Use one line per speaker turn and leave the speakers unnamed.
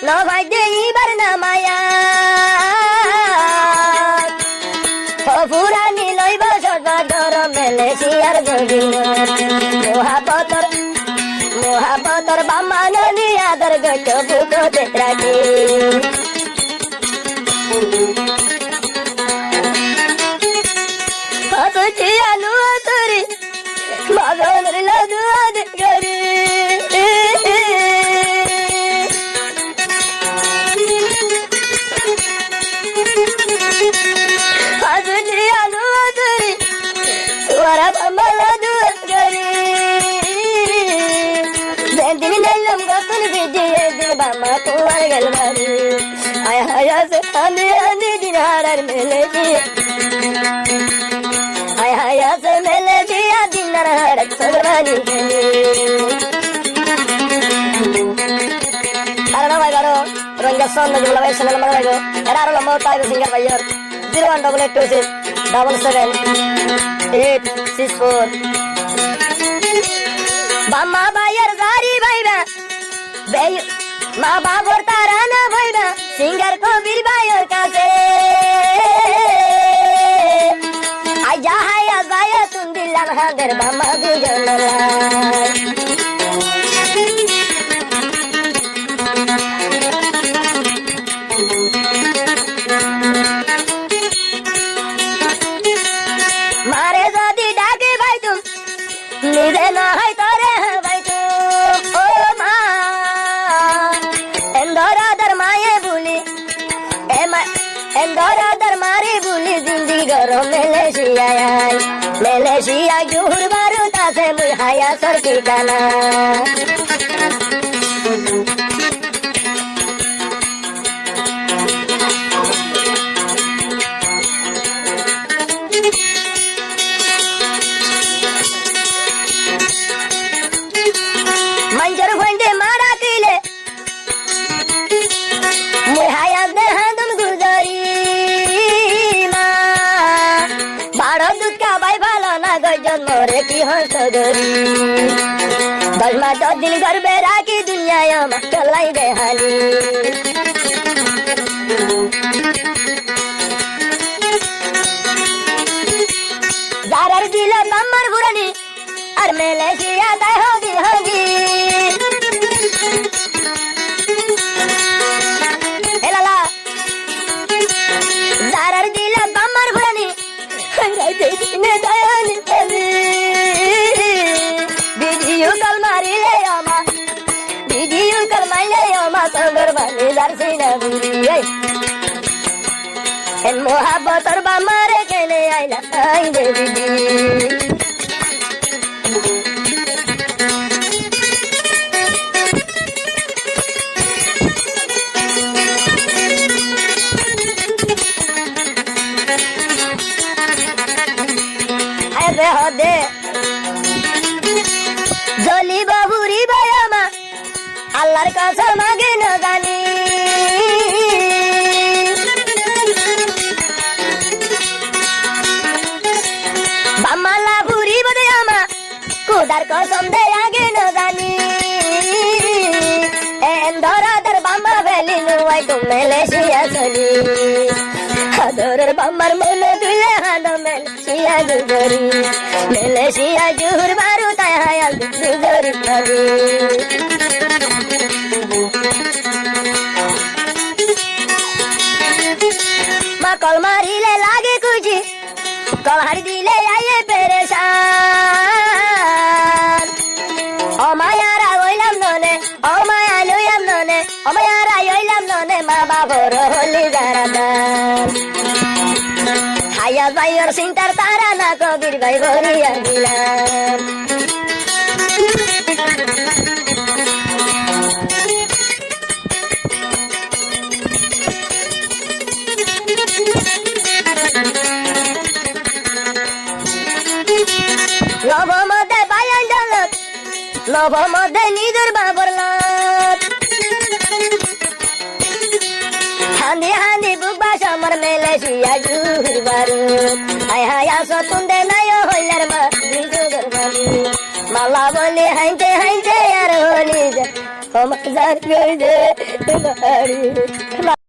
নভাই দেইবার না মায়া পুরানি লইব সদর মেলেছিয়ার গোবিন্দ মহাপতর বামানি আদর গত বুকতে রাখি আনু তরি বাগান লাদুয়াদ গরি আনু তরি ওরা বাবা গরি দিন দিলাম গতন ভিজিয়ে দে বাবা তোমার গেলবারি আয় হায়া সে আনে দিন হারার মেলে আয় হায়া সে মেলে দিয়া দিন হারার সগরানি কারণ ভাই গারো রঙ্গা সন্দ জুলা ভাই সঙ্গে লম্বা গো এরারো লম্বা টাইপ সিঙ্গার ভাইয়ার 01826778864 বাম্মা ভাইয়ার গাড়ি ভাইবা বেই মা বাবর তারা না ভাইবা সিঙ্গার কবির ভাইয়ের কাছে আই যাহায়া গায়া তুম দিলাম হাদের বাম্মা দুজন মারে যদি ডাকে ভাই তুম নিজে না হয় তোরে ভাই তুম ও মা এন্দরাদার মায়ে বুলি এন্দরাদার মারে বুলি জিন্দি গরম মেলেশিয়া জুহুর বারুত আছে মুই হায়া সর ঠিকানা मंजर भंडे मारा किले मुहाया दे हादम गुजरी मा बारो दूध का भाई भालो ना गजन मोरे की हंस गरी दलमा तो दिल घर बेरा की दुनिया यम चलाई बेहाली जारर दिले बम्बर बुरानी और मेलेशिया दे होगी होगी ए लाला जारर दिले बम्बर बुरानी राइते ने दयानी तेरी वीडियो कल मारी ले आमा वीडियो कल मारी ले आमा संगर वाले दर्शी ना बुरी एन मोहब्बत और बामारे के ले आइला आई दे दीदी দে জলি বাবুরি বায়ামা আল্লাহর কাছে মাগে না জানি বামালা বুড়ি বায়ামা কুদার কসম দে আগে না জানি এন্দরাদার বাম্মা ভেলি নুয়াই তো মেলেশিয়া চলি হাদরের বাম্মার মনে তুলে হাদো মেলেশিয়া গুজরি মেলেশিয়া জুহুর বারু তাই হায়াল গুজরি পারি মা কল মারিলে লাগে কুচি কল হারি দিলে আয়ে পেরেশান অমায়ারা হইলাম ননে অমায়া লইলাম ননে অমায়ারা হইলাম ননে মা বাবর হলি জারাদান হায়া ভাইয়ের চিন্তার তারা না কবির ভাই ভরিয়া দিলাম লব মধ্যে বায়ান জলত লব মধ্যে নিজের বাবর লত হান্দি হান্দি বুকবা সমর মেলেশিয়া জুহুর বারুদ হায় হায় আসো তুন্দে নাই হইলার মা নিজের বাড়ি মালা বলি হাইতে হাইতে আর হলি আমার জান গই রে